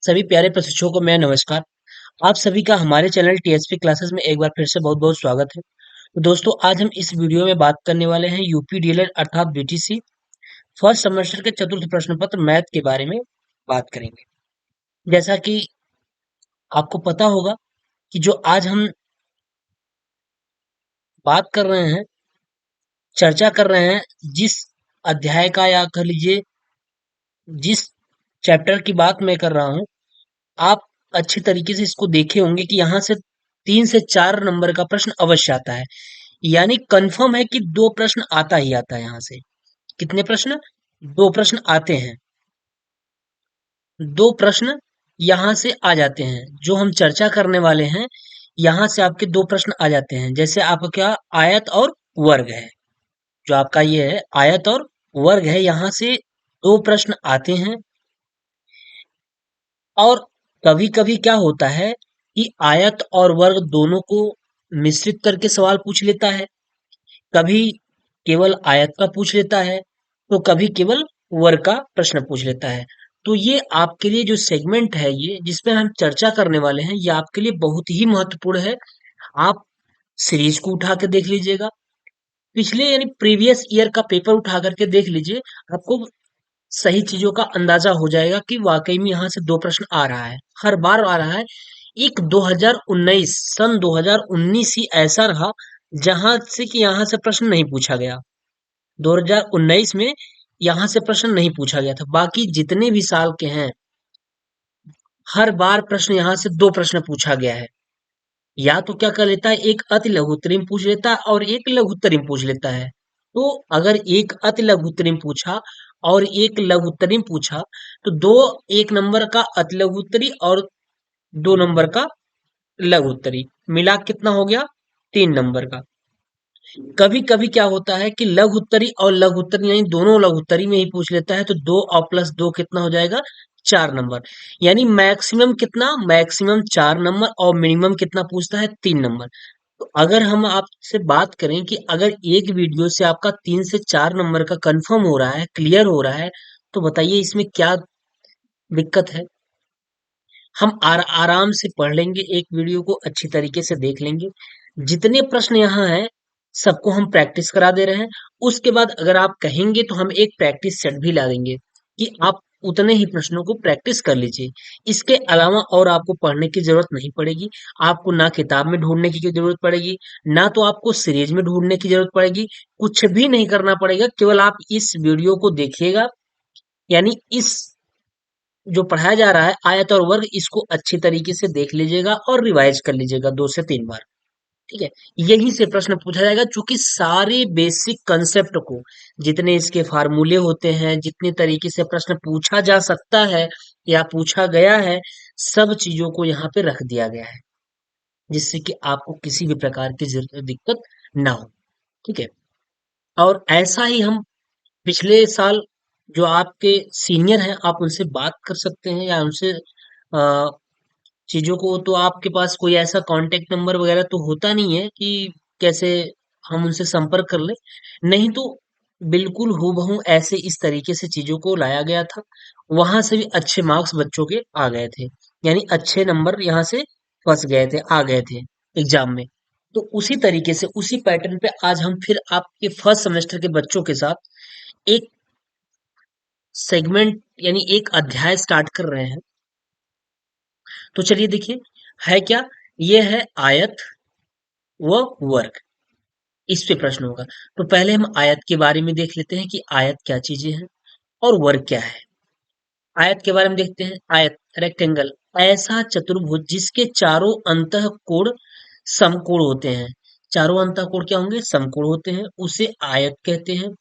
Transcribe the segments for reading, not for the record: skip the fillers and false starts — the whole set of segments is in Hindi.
सभी प्यारे प्रशिक्षकों को मैं नमस्कार। आप सभी का हमारे चैनल टीएसपी क्लासेस में एक बार फिर से बहुत बहुत स्वागत है। तो दोस्तों, आज हम इस वीडियो में बात करने वाले हैं यूपी डीएलएड अर्थात बीटीसी फर्स्ट सेमेस्टर के चतुर्थ प्रश्न पत्र मैथ के बारे में बात करेंगे। जैसा कि आपको पता होगा कि जो आज हम बात कर रहे हैं, चर्चा कर रहे हैं, जिस अध्याय का या कह लीजिए जिस चैप्टर की बात मैं कर रहा हूँ, आप अच्छे तरीके से इसको देखे होंगे कि यहाँ से 3 से 4 नंबर का प्रश्न अवश्य आता है। यानी कंफर्म है कि 2 प्रश्न आता ही आता है यहाँ से। कितने प्रश्न? 2 प्रश्न आते हैं। 2 प्रश्न यहाँ से आ जाते हैं। जो हम चर्चा करने वाले हैं, यहाँ से आपके 2 प्रश्न आ जाते हैं। जैसे आपका क्या आयत और वर्ग है। जो आपका ये है आयत और वर्ग है, यहाँ से 2 प्रश्न आते हैं। और कभी-कभी क्या होता है कि आयत और वर्ग दोनों को मिश्रित करके सवाल पूछ लेता है। कभी केवल आयत का पूछ लेता है, तो कभी केवल वर्ग का प्रश्न पूछ लेता है। तो ये आपके लिए जो सेगमेंट है, ये जिसमें हम चर्चा करने वाले हैं, ये आपके लिए बहुत ही महत्वपूर्ण है। आप सीरीज को उठा के देख लीजिएगा, पिछले यानी प्रीवियस ईयर का पेपर उठा करके देख लीजिए, आपको सही चीजों का अंदाजा हो जाएगा कि वाकई में यहाँ से 2 प्रश्न आ रहा है, हर बार आ रहा है। एक 2019 सन 2019 ही ऐसा रहा जहां से कि यहाँ से प्रश्न नहीं पूछा गया। 2019 में यहाँ से प्रश्न नहीं पूछा गया था। बाकी जितने भी साल के हैं, हर बार प्रश्न यहाँ से 2 प्रश्न पूछा गया है। या तो क्या कर लेता है, एक अति लघुत्तरी में पूछ लेता है और एक लघुत्तरी में पूछ लेता है। तो अगर एक अति लघुत्तरी में पूछा और एक लघुत्तरी में पूछा, तो दो 1 नंबर का अति लघुत्तरी और 2 नंबर का लघुत्तरी मिला कितना हो गया, 3 नंबर का। कभी कभी क्या होता है कि लघु उत्तरी और लघु उत्तरी यानी दोनों लघु उत्तरी में ही पूछ लेता है, तो 2 और प्लस 2 कितना हो जाएगा, 4 नंबर। यानी मैक्सिमम कितना, मैक्सिमम 4 नंबर और मिनिमम कितना पूछता है, 3 नंबर। तो अगर हम आपसे बात करें कि अगर एक वीडियो से आपका 3 से 4 नंबर का कंफर्म हो रहा है, क्लियर हो रहा है, तो बताइए इसमें क्या दिक्कत है। हम आराम से पढ़ लेंगे, एक वीडियो को अच्छी तरीके से देख लेंगे। जितने प्रश्न यहाँ हैं, सबको हम प्रैक्टिस करा दे रहे हैं। उसके बाद अगर आप कहेंगे तो हम एक प्रैक्टिस सेट भी ला देंगे कि आप उतने ही प्रश्नों को प्रैक्टिस कर लीजिए। इसके अलावा और आपको पढ़ने की जरूरत नहीं पड़ेगी। आपको ना किताब में ढूंढने की जरूरत पड़ेगी, ना तो आपको सीरीज में ढूंढने की जरूरत पड़ेगी। कुछ भी नहीं करना पड़ेगा, केवल आप इस वीडियो को देखिएगा। यानी इस जो पढ़ाया जा रहा है आयत और वर्ग, इसको अच्छी तरीके से देख लीजिएगा और रिवाइज कर लीजिएगा 2 से 3 बार। ठीक है, यही से प्रश्न पूछा जाएगा, चूंकि सारे बेसिक कंसेप्ट को, जितने इसके फार्मूले होते हैं, जितने तरीके से प्रश्न पूछा जा सकता है या पूछा गया है, सब चीजों को यहाँ पे रख दिया गया है, जिससे कि आपको किसी भी प्रकार की दिक्कत ना हो। ठीक है, और ऐसा ही हम पिछले साल जो आपके सीनियर हैं, आप उनसे बात कर सकते हैं या उनसे अ, चीज़ों को, तो आपके पास कोई ऐसा कॉन्टैक्ट नंबर वगैरह तो होता नहीं है कि कैसे हम उनसे संपर्क कर लें। नहीं तो बिल्कुल हूबहू ऐसे इस तरीके से चीज़ों को लाया गया था। वहाँ से भी अच्छे मार्क्स बच्चों के आ गए थे। यानी अच्छे नंबर यहाँ से फँस गए थे, आ गए थे एग्ज़ाम में। तो उसी तरीके से, उसी पैटर्न पे आज हम फिर आपके फर्स्ट सेमेस्टर के बच्चों के साथ एक सेगमेंट यानी एक अध्याय स्टार्ट कर रहे हैं। तो चलिए देखिए, है क्या, ये है आयत व वर्ग। इस पे प्रश्न होगा। तो पहले हम आयत के बारे में देख लेते हैं कि आयत क्या चीजें हैं और वर्ग क्या है। आयत के बारे में देखते हैं। आयत रेक्टेंगल, ऐसा चतुर्भुज जिसके चारों अंतः कोण समकोण होते हैं। चारों अंतः कोण क्या होंगे, समकोण होते हैं, उसे आयत कहते हैं।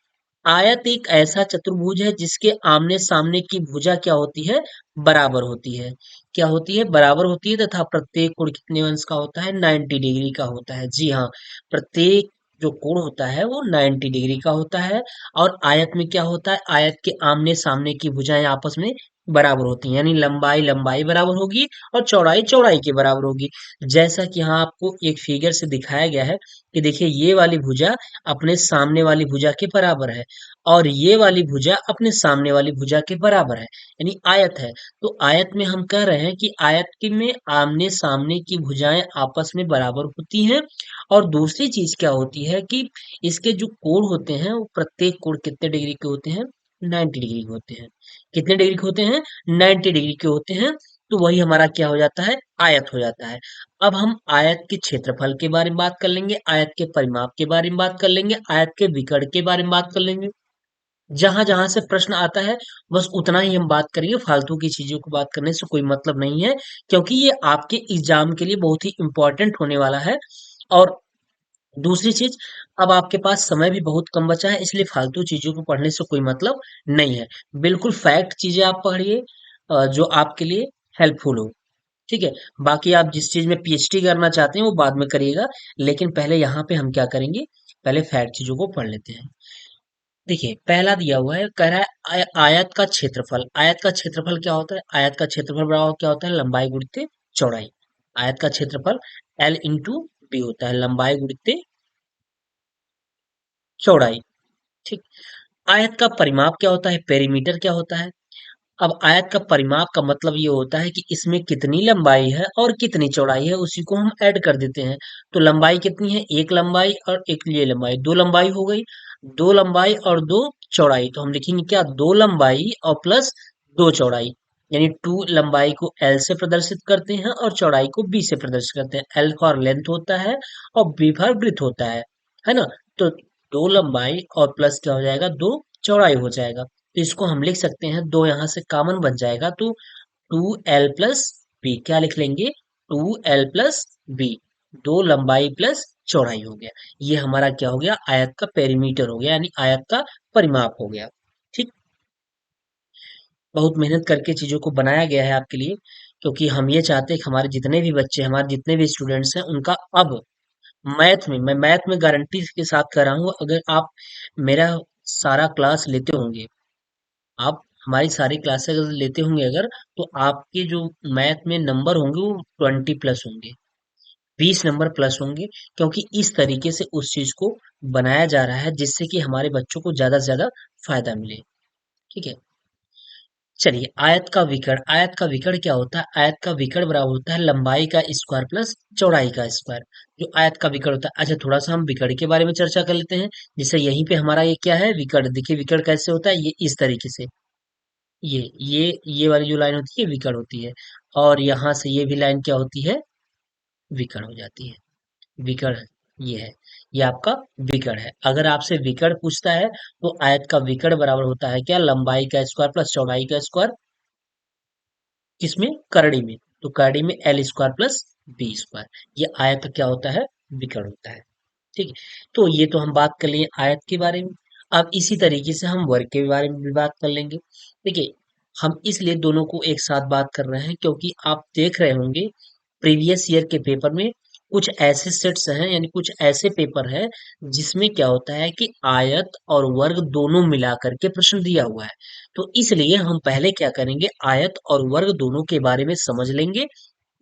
आयत एक ऐसा चतुर्भुज है जिसके आमने सामने की भुजा क्या होती है, बराबर होती है। क्या होती है, बराबर होती है, तथा प्रत्येक कोण कितने अंश का होता है, 90 डिग्री का होता है। जी हाँ, प्रत्येक जो कोण होता है वो 90 डिग्री का होता है। और आयत में क्या होता है, आयत के आमने सामने की भुजाएं आपस में बराबर होती हैं, यानी लंबाई लंबाई बराबर होगी और चौड़ाई चौड़ाई के बराबर होगी। जैसा कि यहाँ आपको एक फिगर से दिखाया गया है कि देखिए, ये वाली भुजा अपने सामने वाली भुजा के बराबर है। और ये वाली भुजा अपने सामने वाली भुजा के बराबर है, यानी आयत है। तो आयत में हम कह रहे हैं कि आयत के में आमने सामने की भुजाएं आपस में बराबर होती हैं। और दूसरी चीज क्या होती है कि इसके जो कोण होते हैं वो प्रत्येक कोण कितने डिग्री के होते हैं? 90 डिग्री के होते हैं। कितने डिग्री के होते हैं? 90 डिग्री के होते हैं। तो वही हमारा क्या हो जाता है? आयत हो जाता है। अब हम आयत के क्षेत्रफल के बारे में बात कर लेंगे, आयत के परिमाप के बारे में बात कर लेंगे, आयत के विकर्ण के बारे में बात कर लेंगे। जहां जहां से प्रश्न आता है बस उतना ही हम बात करेंगे, फालतू की चीजों को बात करने से कोई मतलब नहीं है, क्योंकि ये आपके एग्जाम के लिए बहुत ही इंपॉर्टेंट होने वाला है। और दूसरी चीज, अब आपके पास समय भी बहुत कम बचा है, इसलिए फालतू चीजों को पढ़ने से कोई मतलब नहीं है। बिल्कुल फैक्ट चीजें आप पढ़िए, जो आपके लिए हेल्पफुल हो। ठीक है। बाकी आप जिस चीज में पीएचडी करना चाहते हैं वो बाद में करिएगा, लेकिन पहले यहाँ पे हम क्या करेंगे, पहले फैक्ट चीजों को पढ़ लेते हैं। देखिए पहला दिया हुआ है, कह रहा है आयत का क्षेत्रफल। आयत का क्षेत्रफल क्या होता है? आयत का क्षेत्रफल बराबर क्या होता है? लंबाई गुणित चौड़ाई। आयत का क्षेत्रफल L इंटू बी होता है, लंबाई गुणित चौड़ाई। ठीक। आयत का परिमाप क्या होता है? पेरीमीटर क्या होता है? अब आयत का परिमाप का मतलब ये होता है कि इसमें कितनी लंबाई है और कितनी चौड़ाई है, उसी को हम ऐड कर देते हैं। तो लंबाई कितनी है? एक लंबाई और एक ये लंबाई, दो लंबाई हो गई। दो लंबाई और दो चौड़ाई, तो हम लिखेंगे क्या? दो लंबाई और प्लस दो चौड़ाई, यानी टू लंबाई को एल से प्रदर्शित करते हैं और चौड़ाई को बी से प्रदर्शित करते हैं। एल फॉर लेंथ होता है और बी फॉर ब्रेथ होता है ना? तो दो लंबाई और प्लस क्या हो जाएगा? दो चौड़ाई हो जाएगा। तो इसको हम लिख सकते हैं, दो यहां से कॉमन बन जाएगा, तो टू एल प्लस बी क्या लिख लेंगे? टू एल प्लस बी, दो लंबाई प्लस चौड़ाई हो गया। ये हमारा क्या हो गया? आयत का पेरीमीटर हो गया, यानी आयत का परिमाप हो गया। ठीक। बहुत मेहनत करके चीजों को बनाया गया है आपके लिए, क्योंकि हम ये चाहते हैं कि हमारे जितने भी बच्चे, हमारे जितने भी स्टूडेंट्स हैं, उनका अब मैथ में, मैं मैथ में गारंटी के साथ कर रहा हूँ, अगर आप मेरा सारा क्लास लेते होंगे, आप हमारी सारी क्लासेस अगर लेते होंगे अगर, तो आपके जो मैथ में नंबर होंगे वो 20 प्लस होंगे, 20 नंबर प्लस होंगे। क्योंकि इस तरीके से उस चीज को बनाया जा रहा है जिससे कि हमारे बच्चों को ज्यादा से ज्यादा फायदा मिले। ठीक है। चलिए, आयत का विकर्ण। आयत का विकर्ण क्या होता है? आयत का विकर्ण बराबर होता है लंबाई का स्क्वायर प्लस चौड़ाई का स्क्वायर। जो आयत का विकर्ण होता है, अच्छा थोड़ा सा हम विकर्ण के बारे में चर्चा कर लेते हैं। जैसे यहीं पे हमारा ये क्या है? विकर्ण। देखिए विकर्ण कैसे होता है, ये इस तरीके से, ये वाली जो लाइन होती है विकर्ण होती है, और यहाँ से ये भी लाइन क्या होती है? विकर्ण हो जाती है। विकर्ण ये है, ये आपका विकर्ण है। अगर आपसे विकर्ण पूछता है तो आयत का विकर्ण बराबर होता है क्या? लंबाई का स्क्वायर प्लस चौड़ाई का स्क्वायर। किसमें? करड़ी में। तो करड़ी में L square plus B square. ये आयत क्या होता है? विकर्ण होता है। ठीक है। तो ये तो हम बात कर लिए आयत के बारे में। अब इसी तरीके से हम वर्ग के बारे में भी बात कर लेंगे। देखिए, हम इसलिए दोनों को एक साथ बात कर रहे हैं क्योंकि आप देख रहे होंगे प्रीवियस ईयर के पेपर में कुछ ऐसे सेट्स हैं, यानी कुछ ऐसे पेपर है जिसमें क्या होता है कि आयत और वर्ग दोनों मिला करके प्रश्न दिया हुआ है। तो इसलिए हम पहले क्या करेंगे, आयत और वर्ग दोनों के बारे में समझ लेंगे,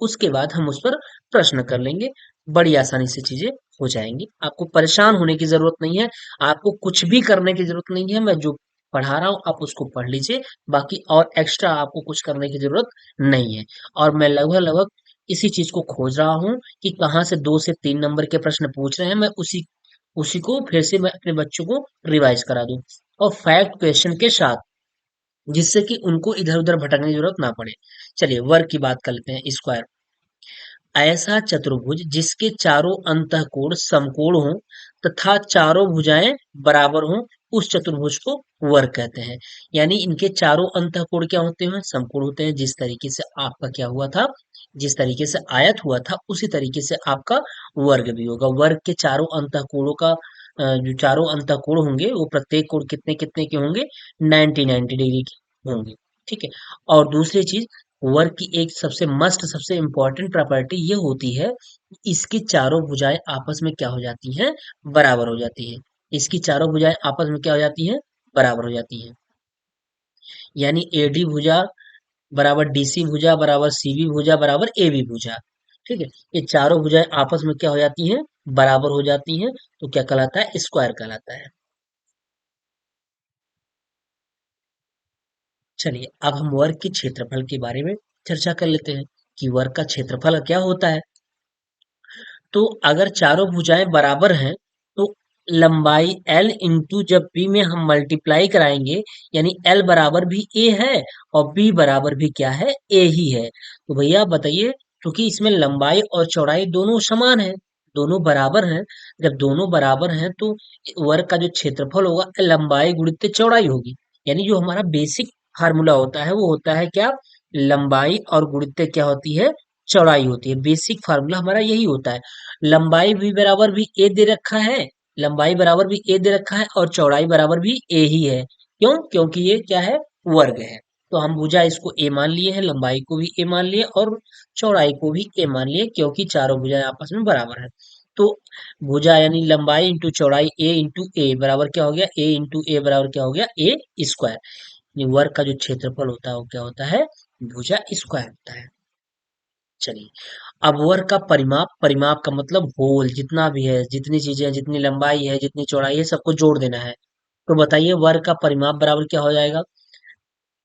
उसके बाद हम उस पर प्रश्न कर लेंगे। बड़ी आसानी से चीजें हो जाएंगी, आपको परेशान होने की जरूरत नहीं है, आपको कुछ भी करने की जरूरत नहीं है। मैं जो पढ़ा रहा हूँ आप उसको पढ़ लीजिए, बाकी और एक्स्ट्रा आपको कुछ करने की जरूरत नहीं है। और मैं लगभग लगभग इसी चीज को खोज रहा हूँ कि कहाँ से 2 से 3 नंबर के प्रश्न पूछ रहे हैं, मैं उसी उसी को फिर से मैं अपने बच्चों को रिवाइज करा दूं, और फैक्ट क्वेश्चन के साथ, जिससे कि उनको इधर उधर भटकने की जरूरत ना पड़े। चलिए वर्ग की बात कर लेते हैं। स्क्वायर, ऐसा चतुर्भुज जिसके चारों अंतःकोण समकोण हों तथा चारों भुजाएं बराबर हों, उस चतुर्भुज को वर्ग कहते हैं। यानी इनके चारों अंतःकोण क्या होते हैं? समकोण होते हैं। जिस तरीके से आपका क्या हुआ था, जिस तरीके से आयत हुआ था, उसी तरीके से आपका वर्ग भी होगा। वर्ग के चारों अंतःकोणों का जो चारों अंतःकोण होंगे वो प्रत्येक कोण कितने कितने के होंगे? 90 डिग्री के होंगे। ठीक है। और दूसरी चीज, वर्ग की एक सबसे मस्ट, सबसे इंपॉर्टेंट प्रॉपर्टी ये होती है कि इसकी चारों भुजाएं आपस में क्या हो जाती हैं? बराबर हो जाती है। इसकी चारों भुजाएं आपस में क्या हो जाती हैं? बराबर हो जाती हैं। यानी एडी भुजा बराबर डीसी भुजा बराबर सीबी भुजा बराबर एबी भुजा। ठीक है। ये चारों भुजाएं आपस में क्या हो जाती हैं? बराबर हो जाती हैं। तो क्या कहलाता है? स्क्वायर कहलाता है। चलिए अब हम वर्ग के क्षेत्रफल के बारे में चर्चा कर लेते हैं कि वर्ग का क्षेत्रफल क्या होता है। तो अगर चारों भुजाएं बराबर हैं तो लंबाई L इंटू जब B में हम मल्टीप्लाई कराएंगे, यानी L बराबर भी A है और B बराबर भी क्या है, A ही है। तो भैया बताइए, क्योंकि इसमें लंबाई और चौड़ाई दोनों समान है, दोनों बराबर हैं। जब दोनों बराबर हैं तो वर्ग का जो क्षेत्रफल होगा लंबाई गुणित चौड़ाई होगी। यानी जो हमारा बेसिक फार्मूला होता है वो होता है क्या, लंबाई और गुणित क्या होती है, चौड़ाई होती है। बेसिक फार्मूला हमारा यही होता है। लंबाई भी बराबर भी ए दे रखा है, लंबाई बराबर भी ए दे रखा है और चौड़ाई बराबर भी ए ही है। क्यों? क्योंकि ये क्या है, वर्ग है। तो हम भुजा इसको ए मान लिए हैं, लंबाई को भी ए मान लिए और चौड़ाई को भी ए मान लिए, क्योंकि चारों भुजाएं आपस में बराबर है। तो भुजा यानी लंबाई इंटू चौड़ाई ए इंटू ए बराबर क्या हो गया, ए इंटू ए बराबर क्या हो गया, ए स्क्वायर। यानी वर्ग का जो क्षेत्रफल होता है वो क्या होता है, भुजा स्क्वायर होता है। चलिए अब वर्ग का परिमाप, परिमाप का मतलब होल, जितना भी है, जितनी चीजें हैं, जितनी लंबाई है, जितनी चौड़ाई है, सबको जोड़ देना है। तो बताइए वर्ग का परिमाप बराबर क्या हो जाएगा,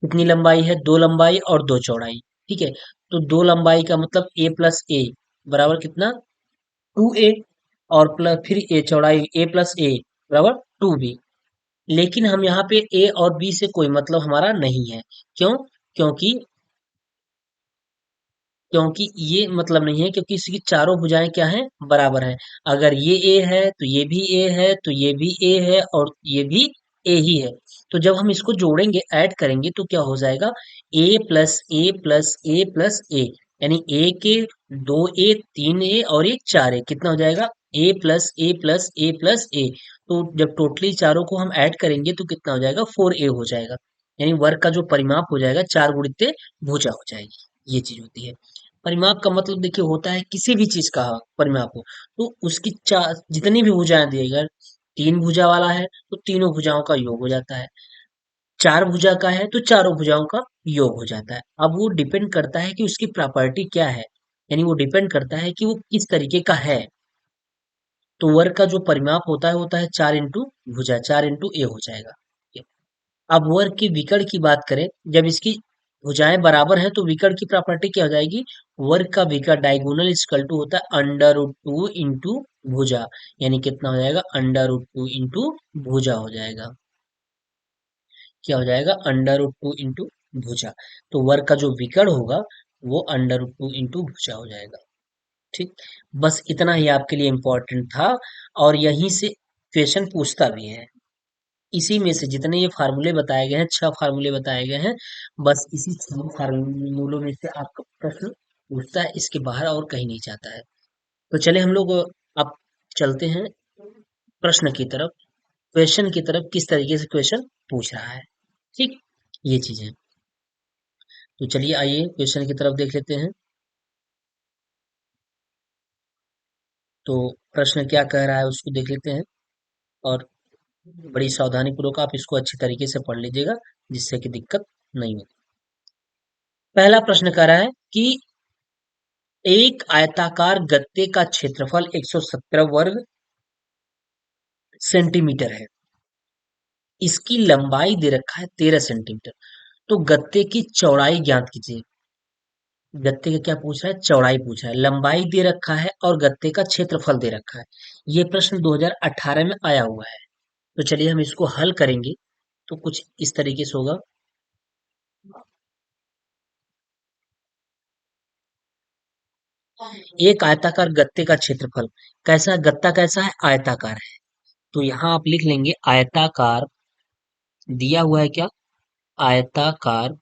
कितनी लंबाई है, दो लंबाई और दो चौड़ाई। ठीक है, तो दो लंबाई का मतलब ए प्लस ए बराबर कितना, 2a, और प्लस फिर ए चौड़ाई ए प्लस ए बराबर 2b। लेकिन हम यहाँ पे ए और बी से कोई मतलब हमारा नहीं है। क्यों? क्योंकि क्योंकि ये मतलब नहीं है, क्योंकि इसकी चारों भुजाएं क्या हैं, बराबर हैं। अगर ये ए है तो ये भी ए है, तो ये भी ए है और ये भी ए ही है। तो जब हम इसको जोड़ेंगे, ऐड करेंगे, तो क्या हो जाएगा, ए प्लस ए प्लस ए प्लस ए, यानी ए के दो ए, तीन ए और एक चार ए, कितना हो जाएगा, ए प्लस ए प्लस ए प्लस ए। तो जब टोटली चारों को हम ऐड करेंगे तो कितना हो जाएगा, 4a हो जाएगा। यानी वर्ग का जो परिमाप हो जाएगा, चार गुणित भुजा हो जाएगी। ये चीज होती है। परिमाप का मतलब देखिए होता है किसी भी चीज का परिमाप हो तो उसकी चार जितनी भी भुजाएं दी, अगर तीन भुजा वाला है तो तीनों भुजाओं का योग हो जाता है, चार भुजा का है तो चारों भुजाओं का योग हो जाता है। अब वो डिपेंड करता है कि उसकी प्रॉपर्टी क्या है, यानी वो डिपेंड करता है कि वो किस तरीके का है। तो वर्ग का जो परिमाप होता है चार इंटू भुजा, चार इंटू ए हो जाएगा। अब वर्ग के विकर्ण की बात करें, जब इसकी भुजाएं बराबर हैं तो विकर्ण की प्रॉपर्टी क्या हो जाएगी, वर्ग का विकर्ण डायगोनल इक्वल टू होता है अंडर रूट टू इंटू भुजा। यानी कितना हो जाएगा, अंडर रूट टू इंटू भुजा हो जाएगा। क्या हो जाएगा, अंडर रूट टू इंटू भुजा। तो वर्ग का जो विकर्ण होगा वो अंडर रूट टू इंटू भुजा हो जाएगा। ठीक, बस इतना ही आपके लिए इम्पोर्टेंट था, और यहीं से क्वेश्चन पूछता भी है। इसी में से जितने ये फार्मूले बताए गए हैं, छह फार्मूले बताए गए हैं, बस इसी छह फार्मूलों में से आपका प्रश्न पूछता है, इसके बाहर और कहीं नहीं जाता है। तो चले हम लोग अब चलते हैं प्रश्न की तरफ, क्वेश्चन की तरफ, किस तरीके से क्वेश्चन पूछ रहा है। ठीक, ये चीजें। तो चलिए आइए क्वेश्चन की तरफ देख लेते हैं। तो प्रश्न क्या कह रहा है उसको देख लेते हैं, और बड़ी सावधानी पूर्वक आप इसको अच्छी तरीके से पढ़ लीजिएगा, जिससे कि दिक्कत नहीं हो। पहला प्रश्न कह रहा है कि एक आयताकार गत्ते का क्षेत्रफल 117 वर्ग सेंटीमीटर है, इसकी लंबाई दे रखा है 13 सेंटीमीटर। तो गत्ते की चौड़ाई ज्ञात कीजिए। गत्ते का क्या पूछ रहा है, चौड़ाई पूछ रहा है, लंबाई दे रखा है और गत्ते का क्षेत्रफल दे रखा है। ये प्रश्न 2018 में आया हुआ है। तो चलिए हम इसको हल करेंगे, तो कुछ इस तरीके से होगा। एक आयताकार गत्ते का क्षेत्रफल, कैसा गत्ता, कैसा है, आयताकार है। तो यहाँ आप लिख लेंगे आयताकार, दिया हुआ है क्या, आयताकार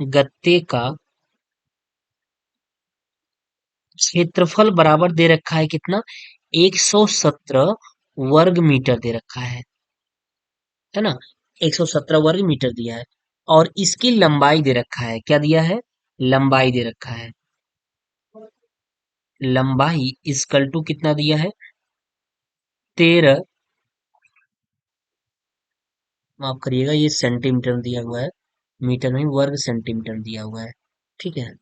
गत्ते का क्षेत्रफल बराबर दे रखा है कितना, 117 वर्ग मीटर दे रखा है ना, 117 वर्ग मीटर दिया है। और इसकी लंबाई दे रखा है, क्या दिया है, लंबाई दे रखा है, लंबाई इसकल टू कितना दिया है, 13, माफ करिएगा ये सेंटीमीटर दिया हुआ है, मीटर नहीं, वर्ग सेंटीमीटर दिया हुआ है। ठीक है,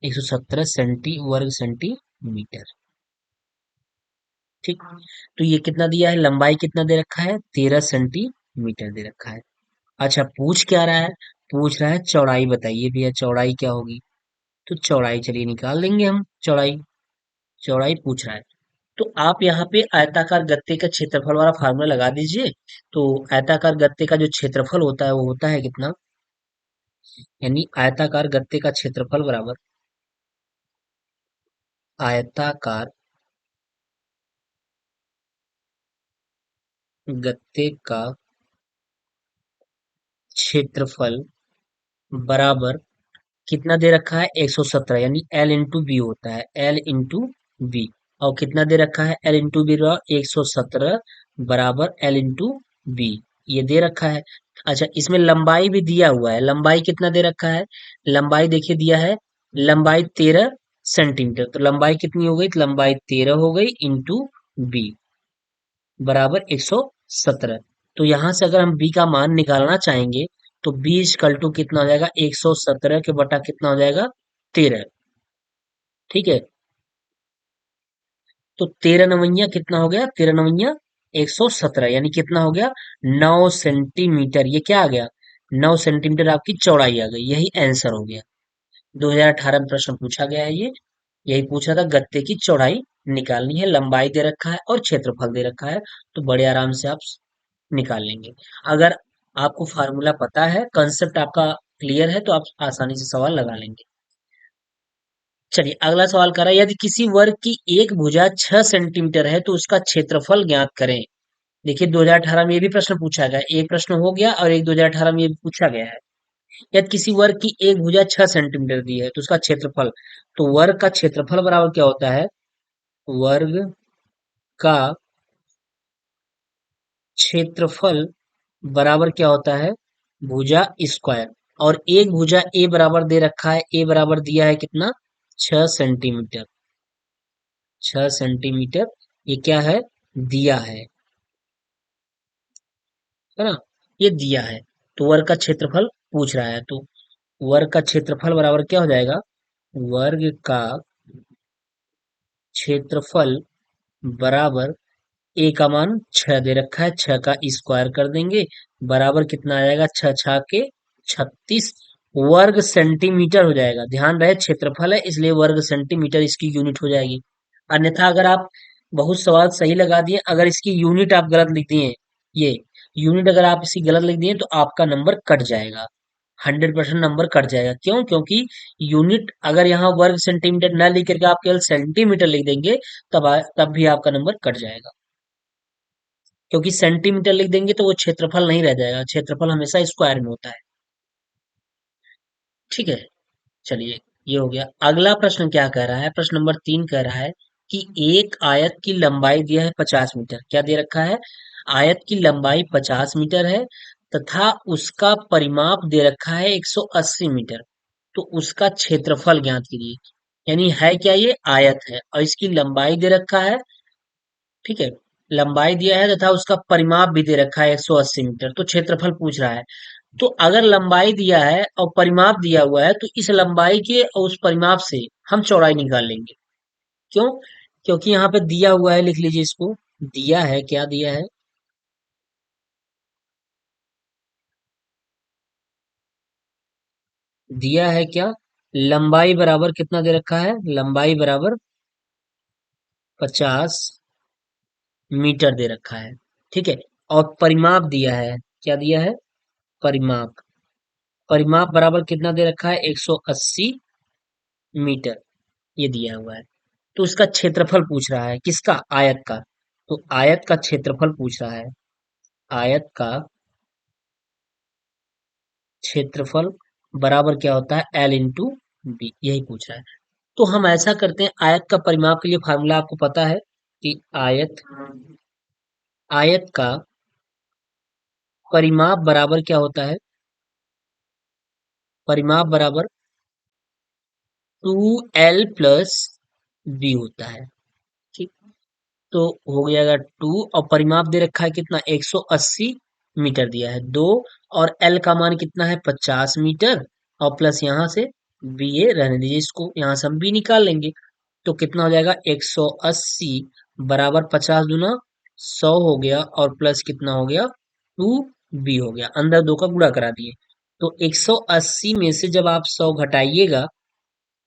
117 सेंटी वर्ग सेंटीमीटर। ठीक। तो ये कितना दिया है, लंबाई कितना दे रखा है, 13 सेंटीमीटर दे रखा है। अच्छा पूछ क्या रहा है, पूछ रहा है चौड़ाई बताइए भैया, चौड़ाई क्या होगी। तो चौड़ाई चलिए निकाल देंगे हम, चौड़ाई, चौड़ाई पूछ रहा है। तो आप यहाँ पे आयताकार गत्ते का क्षेत्रफल वाला फार्मूला लगा दीजिए। तो आयताकार गत्ते का जो क्षेत्रफल होता है वो होता है कितना, यानी आयताकार गत्ते का क्षेत्रफल बराबर आयताकार गत्ते का क्षेत्रफल बराबर कितना दे रखा है, 117, यानी L इंटू बी होता है, L इंटू बी। और कितना दे रखा है, L इंटू बी, 117 बराबर L इंटू बी, ये दे रखा है। अच्छा इसमें लंबाई भी दिया हुआ है, लंबाई कितना दे रखा है, लंबाई देखिए दिया है, लंबाई 13 सेंटीमीटर। तो लंबाई कितनी हो गई, तो लंबाई 13 हो गई इंटू बी बराबर 117। तो यहां से अगर हम बी का मान निकालना चाहेंगे तो बी इक्वल टू कितना हो जाएगा, 117 के बटा कितना हो जाएगा, 13। ठीक है। तो 13 नवैया कितना हो गया, 13 नवैया 117, यानी कितना हो गया, 9 सेंटीमीटर। ये क्या आ गया, 9 सेंटीमीटर आपकी चौड़ाई आ गई, यही आंसर हो गया। 2018 में प्रश्न पूछा गया है ये, यही पूछा था, गत्ते की चौड़ाई निकालनी है, लंबाई दे रखा है और क्षेत्रफल दे रखा है, तो बड़े आराम से आप निकाल लेंगे। अगर आपको फार्मूला पता है, कंसेप्ट आपका क्लियर है, तो आप आसानी से सवाल लगा लेंगे। चलिए अगला सवाल कर रहा है, यदि किसी वर्ग की एक भुजा 6 सेंटीमीटर है तो उसका क्षेत्रफल ज्ञात करें। देखिए 2018 में ये भी प्रश्न पूछा गया, एक प्रश्न हो गया और एक 2018 में ये भी पूछा गया है। यदि किसी वर्ग की एक भुजा 6 सेंटीमीटर दी है तो उसका क्षेत्रफल, तो वर्ग का क्षेत्रफल बराबर क्या होता है, वर्ग का क्षेत्रफल बराबर क्या होता है, भुजा स्क्वायर। और एक भुजा ए बराबर दे रखा है, ए बराबर दिया है कितना, 6 सेंटीमीटर, 6 सेंटीमीटर, ये क्या है, दिया है ना, ये दिया है। तो वर्ग का क्षेत्रफल पूछ रहा है, तो वर्ग का क्षेत्रफल बराबर क्या हो जाएगा, वर्ग का क्षेत्रफल बराबर ए का मान 6 दे रखा है, 6 का स्क्वायर कर देंगे, बराबर कितना आ जाएगा, 6 6 के 36 वर्ग सेंटीमीटर हो जाएगा। ध्यान रहे क्षेत्रफल है इसलिए वर्ग सेंटीमीटर इसकी यूनिट हो जाएगी। अन्यथा अगर आप बहुत सवाल सही लगा दिए, अगर इसकी यूनिट आप गलत लिख दिए, ये यूनिट अगर आप इसकी गलत लिख दिए तो आपका नंबर कट जाएगा, 100% नंबर कट जाएगा। क्यों, क्योंकि यूनिट अगर यहाँ वर्ग सेंटीमीटर न लिख करके आप केवल सेंटीमीटर लिख देंगे, तब भी आपका नंबर कट जाएगा। क्योंकि सेंटीमीटर लिख देंगे तो वो क्षेत्रफल नहीं रह जाएगा, क्षेत्रफल हमेशा स्क्वायर में होता है। ठीक है। चलिए ये हो गया। अगला प्रश्न क्या कह रहा है, प्रश्न नंबर 3 कह रहा है कि एक आयत की लंबाई दिया है 50 मीटर, क्या दे रखा है, आयत की लंबाई 50 मीटर है तथा उसका परिमाप दे रखा है 180 मीटर। तो उसका क्षेत्रफल ज्ञात कीजिए। यानी है क्या, ये आयत है और इसकी लंबाई दे रखा है, ठीक है, लंबाई दिया है तथा उसका परिमाप भी दे रखा है 180 मीटर, तो क्षेत्रफल पूछ रहा है। तो अगर लंबाई दिया है और परिमाप दिया हुआ है तो इस लंबाई के और उस परिमाप से हम चौड़ाई निकाल लेंगे। क्यों, क्योंकि यहाँ पे दिया हुआ है, लिख लीजिए इसको, दिया है, क्या दिया है, दिया है क्या, लंबाई बराबर कितना दे रखा है, लंबाई बराबर 50 मीटर दे रखा है। ठीक है। और परिमाप दिया है, क्या दिया है, परिमाप, परिमाप बराबर कितना दे रखा है, 180 मीटर, ये दिया हुआ है। तो उसका क्षेत्रफल पूछ रहा है, किसका, आयत का। तो आयत का क्षेत्रफल पूछ रहा है, आयत का क्षेत्रफल बराबर क्या होता है, एल इंटू बी, यही पूछ रहा है। तो हम ऐसा करते हैं, आयत का परिमाप के लिए फार्मूला आपको पता है कि आयत, आयत का परिमाप बराबर क्या होता है, परिमाप बराबर 2l+b होता है। ठीक। तो हो जाएगा 2, और परिमाप दे रखा है कितना, 180 मीटर दिया है, 2, और एल का मान कितना है, 50 मीटर, और प्लस यहाँ से बी, ए रहने दीजिए इसको, यहाँ से हम बी निकाल लेंगे। तो कितना हो जाएगा, 180 बराबर 50 दूना 100 हो गया और प्लस कितना हो गया 2b हो गया, अंदर दो का गुणा करा दिए। तो 180 में से जब आप 100 घटाइएगा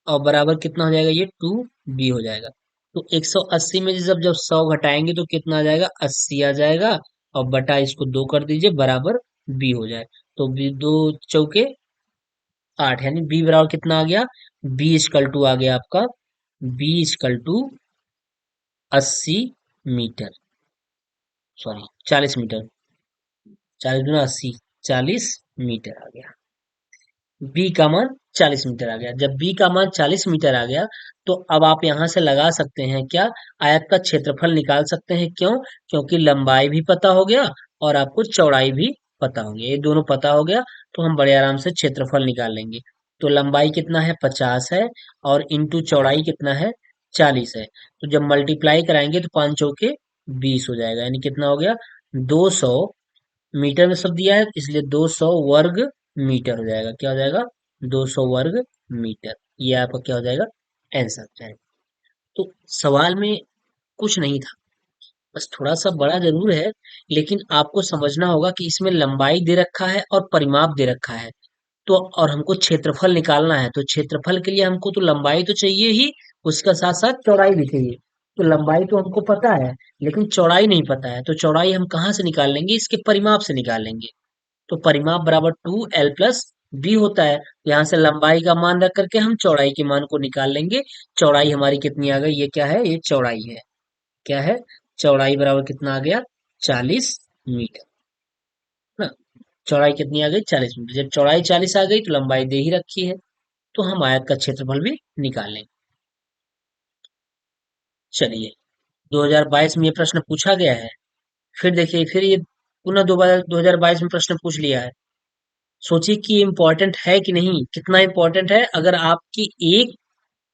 और बराबर कितना हो जाएगा, ये 2b हो जाएगा। तो 180 में से जब जब 100 घटाएंगे तो कितना आ जाएगा, 80 आ जाएगा, और बटा इसको 2 कर दीजिए बराबर b हो जाए। तो दो चौके 8, यानी b बराबर कितना आ गया, b इक्वल टू आ गया आपका, b equal to 80 meter, sorry 40 meter, 40 गुना 80, 40 मीटर आ गया। बी का मान 40 मीटर आ गया। जब बी का मान 40 मीटर आ गया तो अब आप यहां से लगा सकते हैं क्या, आयत का क्षेत्रफल निकाल सकते हैं। क्यों? क्योंकि लंबाई भी पता हो गया और आपको चौड़ाई भी पता हो गया, ये दोनों पता हो गया तो हम बड़े आराम से क्षेत्रफल निकाल लेंगे। तो लंबाई कितना है, 50 है, और इंटू चौड़ाई कितना है, 40 है। तो जब मल्टीप्लाई कराएंगे तो 5 चौके 20 हो जाएगा, यानी कितना हो गया, 200 मीटर में सब दिया है इसलिए 200 वर्ग मीटर हो जाएगा। क्या हो जाएगा, 200 वर्ग मीटर। ये आपका क्या हो जाएगा, आंसर हो जाएगा। तो सवाल में कुछ नहीं था, बस थोड़ा सा बड़ा जरूर है, लेकिन आपको समझना होगा कि इसमें लंबाई दे रखा है और परिमाप दे रखा है। तो और हमको क्षेत्रफल निकालना है, तो क्षेत्रफल के लिए हमको तो लंबाई तो चाहिए ही, उसका साथ साथ चौड़ाई भी चाहिए। तो लंबाई तो हमको पता है, लेकिन चौड़ाई नहीं पता है। तो चौड़ाई हम कहाँ से निकाल लेंगे, इसके परिमाप से निकाल लेंगे। तो परिमाप बराबर 2l+b होता है। यहाँ से लंबाई का मान रख करके हम चौड़ाई के मान को निकाल लेंगे। चौड़ाई हमारी कितनी आ गई, ये क्या है, ये चौड़ाई है। क्या है, चौड़ाई बराबर कितना आ गया, 40 मीटर ना। चौड़ाई कितनी आ गई, 40 मीटर। जब चौड़ाई 40 आ गई तो लंबाई दे ही रखी है, तो हम आयत का क्षेत्रफल भी निकाल लेंगे। चलिए, 2022 में ये प्रश्न पूछा गया है। फिर देखिए, फिर ये पुनः दोबारा 2022 में प्रश्न पूछ लिया है। सोचिए कि ये इम्पोर्टेंट है कि नहीं, कितना इम्पोर्टेंट है। अगर आपकी एक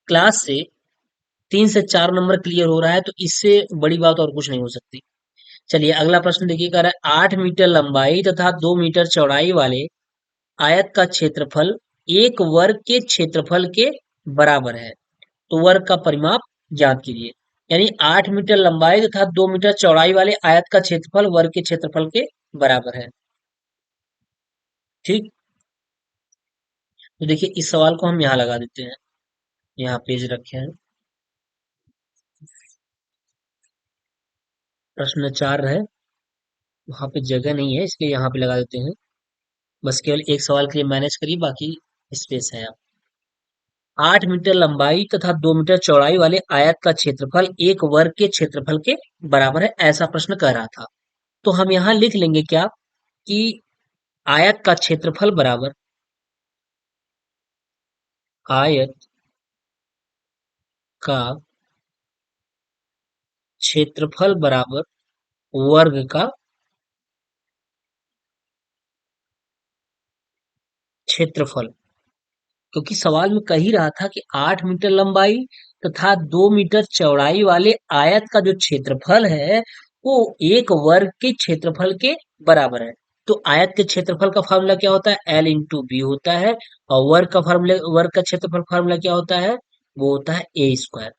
क्लास से 3 से 4 नंबर क्लियर हो रहा है तो इससे बड़ी बात और कुछ नहीं हो सकती। चलिए अगला प्रश्न देखिए, कह रहा है 8 मीटर लंबाई तथा 2 मीटर चौड़ाई वाले आयत का क्षेत्रफल एक वर्ग के क्षेत्रफल के बराबर है, तो वर्ग का परिमाप ज्ञात कीजिए। यानी 8 मीटर लंबाई तथा 2 मीटर चौड़ाई वाले आयत का क्षेत्रफल वर्ग के क्षेत्रफल के बराबर है। ठीक, तो देखिए इस सवाल को हम यहाँ लगा देते हैं, यहाँ पेज रखे हैं, प्रश्न 4 है, वहां पे जगह नहीं है इसलिए यहाँ पे लगा देते हैं। बस केवल एक सवाल के लिए मैनेज करिए, बाकी स्पेस है। 8 मीटर लंबाई तथा 2 मीटर चौड़ाई वाले आयत का क्षेत्रफल एक वर्ग के क्षेत्रफल के बराबर है, ऐसा प्रश्न कह रहा था। तो हम यहाँ लिख लेंगे क्या, कि आयत का क्षेत्रफल बराबर, आयत का क्षेत्रफल बराबर वर्ग का क्षेत्रफल। क्योंकि सवाल में कह ही रहा था कि 8 मीटर लंबाई तथा 2 मीटर चौड़ाई वाले आयत का जो क्षेत्रफल है वो एक वर्ग के क्षेत्रफल के बराबर है। तो आयत के क्षेत्रफल का फार्मूला क्या होता है, एल इंटू बी होता है, और वर्ग का फार्मूला, वर्ग का क्षेत्रफल फार्मूला क्या होता है, वो होता है ए स्क्वायर।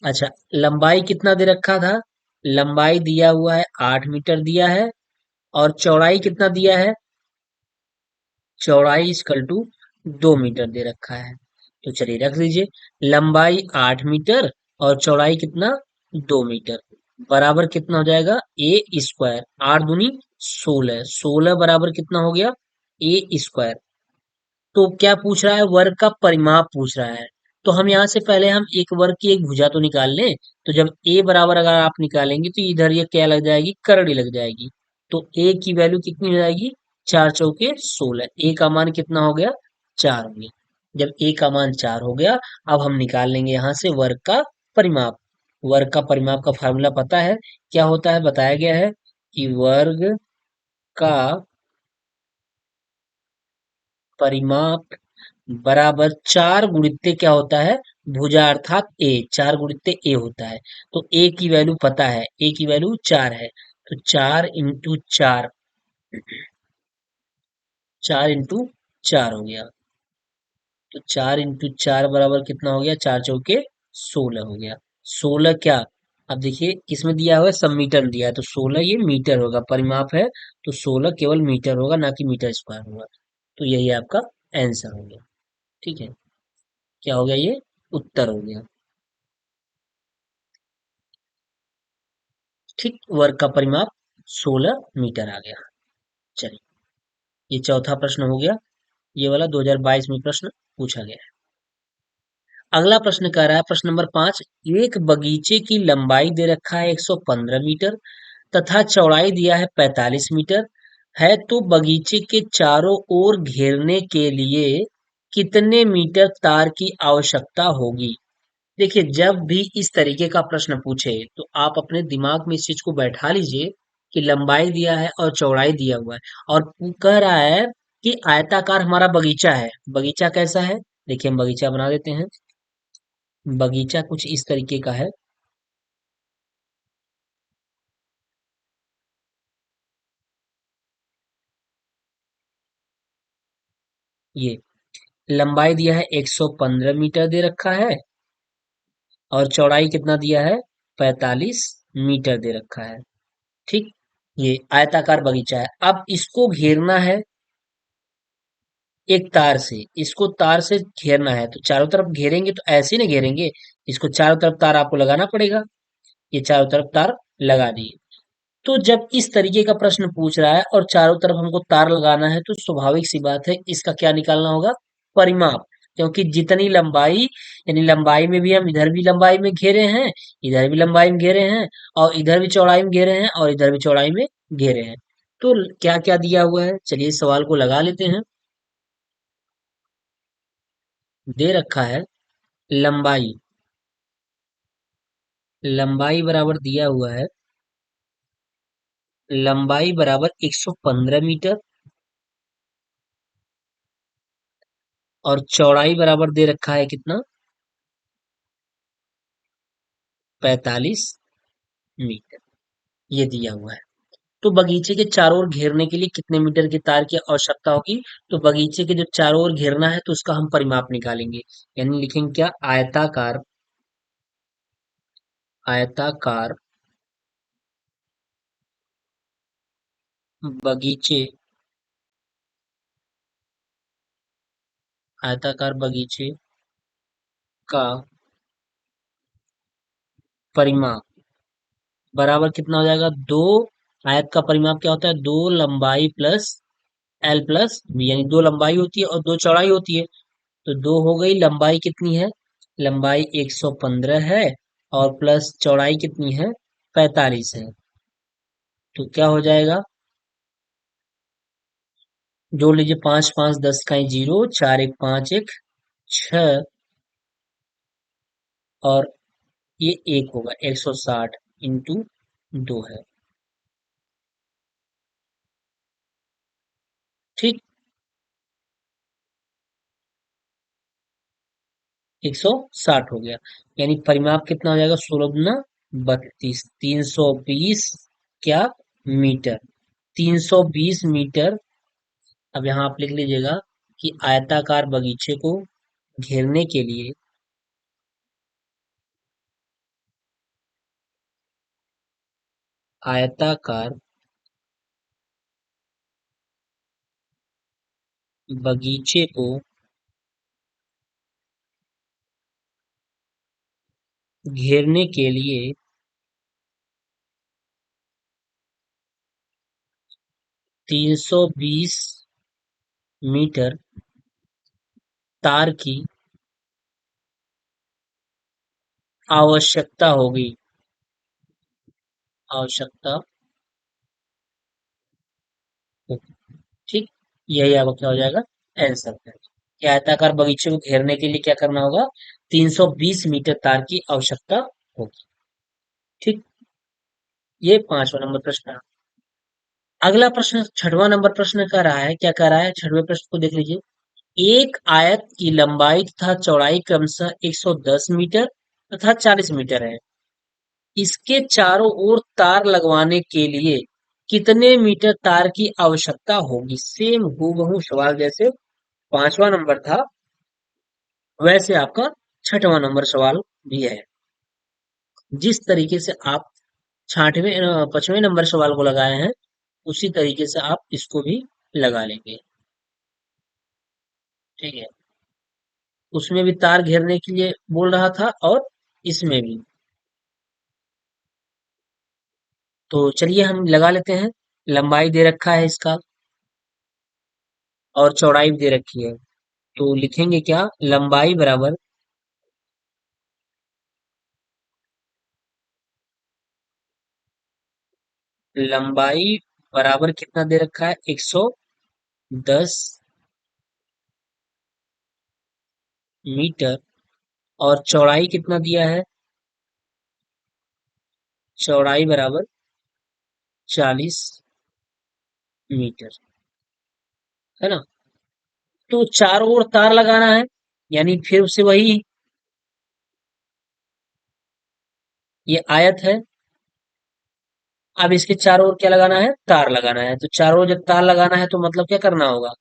अच्छा, लंबाई कितना दे रखा था, लंबाई दिया हुआ है 8 मीटर दिया है, और चौड़ाई कितना दिया है, चौड़ाई इक्वल टू 2 मीटर दे रखा है। तो चलिए रख दीजिए, लंबाई 8 मीटर और चौड़ाई कितना, 2 मीटर, बराबर कितना हो जाएगा, ए स्क्वायर, 8 दूनी 16, 16 बराबर कितना हो गया, ए स्क्वायर। तो क्या पूछ रहा है, वर्ग का परिमाप पूछ रहा है। तो हम यहाँ से पहले हम एक वर्ग की एक भुजा तो निकाल लें। तो जब ए बराबर अगर आप निकालेंगे तो इधर ये क्या लग जाएगी, करड़ी लग जाएगी। तो ए की वैल्यू कितनी हो जाएगी, 4 चौके 16, ए का मान कितना हो गया, 4 हो गया। जब ए का मान 4 हो गया, अब हम निकाल लेंगे यहाँ से वर्ग का परिमाप। वर्ग का परिमाप का फार्मूला पता है, क्या होता है, बताया गया है कि वर्ग का परिमाप बराबर 4 गुणित्ते क्या होता है, भुजा अर्थात ए, 4 गुणित्ते ए होता है। तो ए की वैल्यू पता है, ए की वैल्यू 4 है, तो 4 इंटू 4, 4 इंटू 4 हो गया। तो 4 इंटू 4 बराबर कितना हो गया, 4 चौके 16 हो गया। 16 क्या, अब देखिए किसमें दिया हुआ है, सब मीटर में दिया है, तो 16 ये मीटर होगा, परिमाप है, तो 16 केवल मीटर होगा, ना कि मीटर स्क्वायर होगा। तो यही आपका आंसर हो गया। ठीक है, क्या हो गया ये, उत्तर हो गया। ठीक, वर्ग का परिमाप 16 मीटर आ गया। चलिए, ये चौथा प्रश्न हो गया। ये वाला 2022 में प्रश्न पूछा गया है। अगला प्रश्न कह रहा है, प्रश्न नंबर 5, एक बगीचे की लंबाई दे रखा है 115 मीटर तथा चौड़ाई दिया है 45 मीटर है, तो बगीचे के चारों ओर घेरने के लिए कितने मीटर तार की आवश्यकता होगी। देखिए, जब भी इस तरीके का प्रश्न पूछे तो आप अपने दिमाग में इस चीज को बैठा लीजिए कि लंबाई दिया है और चौड़ाई दिया हुआ है, और कह रहा है कि आयताकार हमारा बगीचा है। बगीचा कैसा है, देखिए हम बगीचा बना देते हैं। बगीचा कुछ इस तरीके का है। ये लंबाई दिया है 115 मीटर दे रखा है, और चौड़ाई कितना दिया है, 45 मीटर दे रखा है। ठीक, ये आयताकार बगीचा है। अब इसको घेरना है एक तार से, इसको तार से घेरना है, तो चारों तरफ घेरेंगे तो ऐसे ही ना घेरेंगे, इसको चारों तरफ तार आपको लगाना पड़ेगा। ये चारों तरफ तार लगा दिए। तो जब इस तरीके का प्रश्न पूछ रहा है और चारों तरफ हमको तार लगाना है, तो स्वाभाविक सी बात है इसका क्या निकालना होगा, परिमाप। क्योंकि जितनी लंबाई, यानी लंबाई में भी हम इधर भी लंबाई में घेरे हैं, इधर भी लंबाई में घेरे हैं, और इधर भी चौड़ाई में घेरे हैं, और इधर भी चौड़ाई में घेरे हैं। तो क्या क्या दिया हुआ है, चलिए इस सवाल को लगा लेते हैं। दे रखा है लंबाई, लंबाई बराबर दिया हुआ है, लंबाई बराबर 115 मीटर, और चौड़ाई बराबर दे रखा है कितना, 45 मीटर, ये दिया हुआ है। तो बगीचे के चारों ओर घेरने के लिए कितने मीटर की तार की आवश्यकता होगी, तो बगीचे के जो चारों ओर घेरना है तो उसका हम परिमाप निकालेंगे। यानी लिखेंगे क्या, आयताकार, आयताकार बगीचे, आयताकार बगीचे का परिमाप बराबर कितना हो जाएगा, दो, आयत का परिमाप क्या होता है, दो लंबाई प्लस एल प्लस बी, यानी दो लंबाई होती है और दो चौड़ाई होती है। तो दो हो गई, लंबाई कितनी है, लंबाई 115 है, और प्लस चौड़ाई कितनी है, 45 है। तो क्या हो जाएगा, जोड़ लीजिए, 5 5 10 का 0, 4 1 5 1 6, और ये एक होगा, 160 इंटू 2 है। ठीक, 160 हो गया। यानी परिमाप कितना हो जाएगा, 16 × 2 = 32, 320 क्या, मीटर, 320 मीटर। अब यहाँ आप लिख लीजिएगा कि आयताकार बगीचे को घेरने के लिए, आयताकार बगीचे को घेरने के लिए 320 मीटर तार की आवश्यकता होगी, आवश्यकता होगी। ठीक, यही आपका क्या हो जाएगा, आंसर है कि आयताकार बगीचे को घेरने के लिए क्या करना होगा, 320 मीटर तार की आवश्यकता होगी। ठीक, ये 5वां नंबर प्रश्न है। अगला प्रश्न, 6वां नंबर प्रश्न कह रहा है, क्या कह रहा है, 6वें प्रश्न को देख लीजिए। एक आयत की लंबाई तथा चौड़ाई क्रमशः 110 मीटर तथा 40 मीटर है। इसके चारों ओर तार लगवाने के लिए कितने मीटर तार की आवश्यकता होगी। सेम हूबहू सवाल जैसे 5वां नंबर था, वैसे आपका 6वां नंबर सवाल भी है। जिस तरीके से आप 55वें नंबर सवाल को लगाए हैं, उसी तरीके से आप इसको भी लगा लेंगे। ठीक है, उसमें भी तार घेरने के लिए बोल रहा था और इसमें भी। तो चलिए हम लगा लेते हैं। लंबाई दे रखा है इसका और चौड़ाई भी दे रखी है। तो लिखेंगे क्या, लंबाई बराबर लंबाई बराबर कितना दे रखा है, 110 मीटर। और चौड़ाई कितना दिया है, चौड़ाई बराबर 40 मीटर, है ना। तो चारों ओर तार लगाना है, यानी फिर से वही, ये आयत है। अब इसके चारों ओर क्या लगाना है, तार लगाना है। तो चारों ओर जब तार लगाना है तो मतलब क्या करना होगा,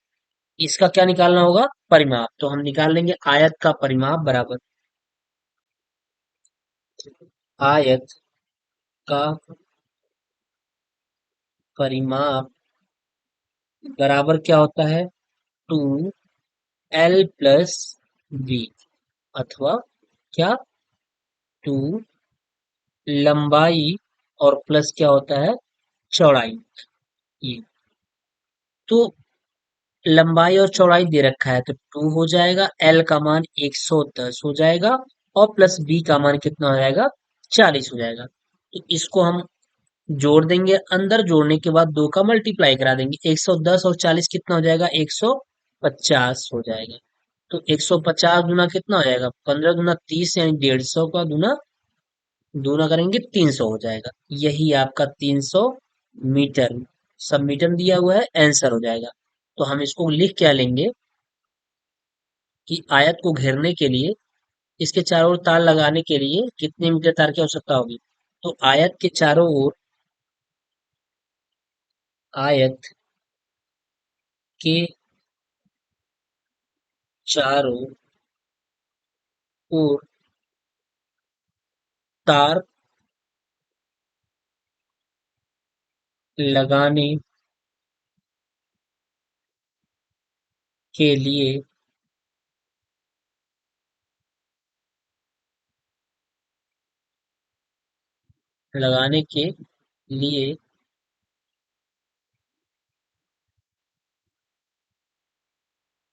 इसका क्या निकालना होगा, परिमाप। तो हम निकाल लेंगे आयत का परिमाप बराबर, आयत का परिमाप बराबर क्या होता है, 2L+B, अथवा क्या, 2 लंबाई और प्लस क्या होता है, चौड़ाई। ये तो लंबाई और चौड़ाई दे रखा है, तो 2 हो जाएगा, L का मान 110 हो जाएगा, और प्लस B का मान कितना हो जाएगा, 40 हो जाएगा। तो इसको हम जोड़ देंगे, अंदर जोड़ने के बाद 2 का मल्टीप्लाई करा देंगे। 110 और 40 कितना हो जाएगा, 150 हो जाएगा। तो 150 गुना कितना हो जाएगा, 15 गुना 30, यानी 150 का गुना गुना करेंगे 300 हो जाएगा। यही आपका 300 मीटर, सब मीटर दिया हुआ है, आंसर हो जाएगा। तो हम इसको लिख क्या लेंगे कि आयत को घेरने के लिए, इसके चारों ओर तार लगाने के लिए कितने मीटर तार की आवश्यकता होगी। तो आयत के चारों ओर, आयत के चारों ओर तार लगाने के लिए लगाने के लिए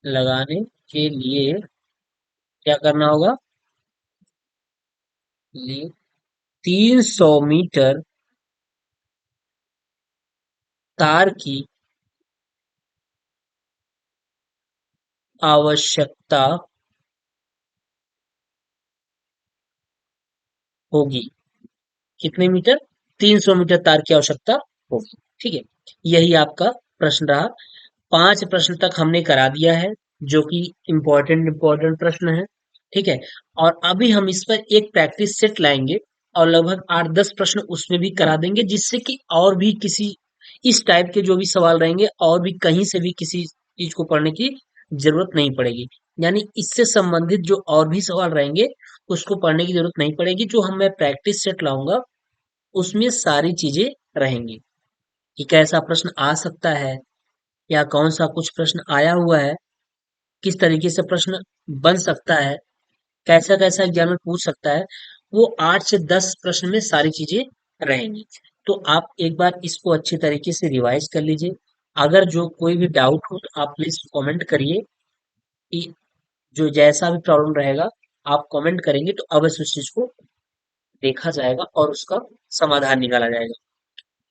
लगाने के लिए क्या करना होगा, लिए 300 मीटर तार की आवश्यकता होगी। कितने मीटर, 300 मीटर तार की आवश्यकता होगी। ठीक है, यही आपका प्रश्न रहा। 5 प्रश्न तक हमने करा दिया है, जो कि इम्पोर्टेंट इम्पोर्टेंट प्रश्न है। ठीक है, और अभी हम इस पर एक प्रैक्टिस सेट लाएंगे और लगभग 8-10 प्रश्न उसमें भी करा देंगे, जिससे कि और भी किसी इस टाइप के जो भी सवाल रहेंगे, और भी कहीं से भी किसी चीज को पढ़ने की जरूरत नहीं पड़ेगी। यानी इससे संबंधित जो और भी सवाल रहेंगे, उसको पढ़ने की जरूरत नहीं पड़ेगी। जो हम मैं प्रैक्टिस सेट लाऊंगा, उसमें सारी चीजें रहेंगी कि कैसा प्रश्न आ सकता है, या कौन सा कुछ प्रश्न आया हुआ है, किस तरीके से प्रश्न बन सकता है, कैसा कैसा एग्जाम में पूछ सकता है। वो 8 से 10 प्रश्न में सारी चीजें रहेंगी। तो आप एक बार इसको अच्छी तरीके से रिवाइज कर लीजिए। अगर जो कोई भी डाउट हो तो आप प्लीज कमेंट करिए, कि जो जैसा भी प्रॉब्लम रहेगा आप कमेंट करेंगे तो अवश्य उस चीज को देखा जाएगा और उसका समाधान निकाला जाएगा।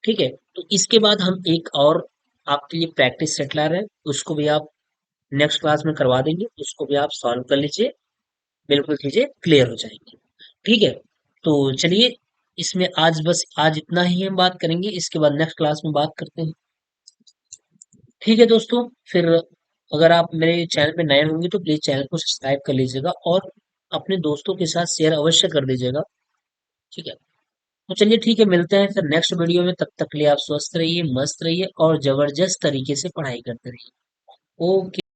ठीक है, तो इसके बाद हम एक और आपके लिए प्रैक्टिस सेट ला रहे हैं, उसको भी आप नेक्स्ट क्लास में करवा देंगे, उसको भी आप सॉल्व कर लीजिए, बिल्कुल चीजें क्लियर हो जाएंगी। ठीक है, तो चलिए, इसमें आज बस आज इतना ही हम बात करेंगे, इसके बाद नेक्स्ट क्लास में बात करते हैं। ठीक है दोस्तों, फिर अगर आप मेरे चैनल पे नए होंगे तो प्लीज चैनल को सब्सक्राइब कर लीजिएगा और अपने दोस्तों के साथ शेयर अवश्य कर दीजिएगा। ठीक है, तो चलिए ठीक है, मिलते हैं फिर नेक्स्ट वीडियो में। तब तक के लिए आप स्वस्थ रहिए, मस्त रहिए और जबरदस्त तरीके से पढ़ाई करते रहिए। ओके।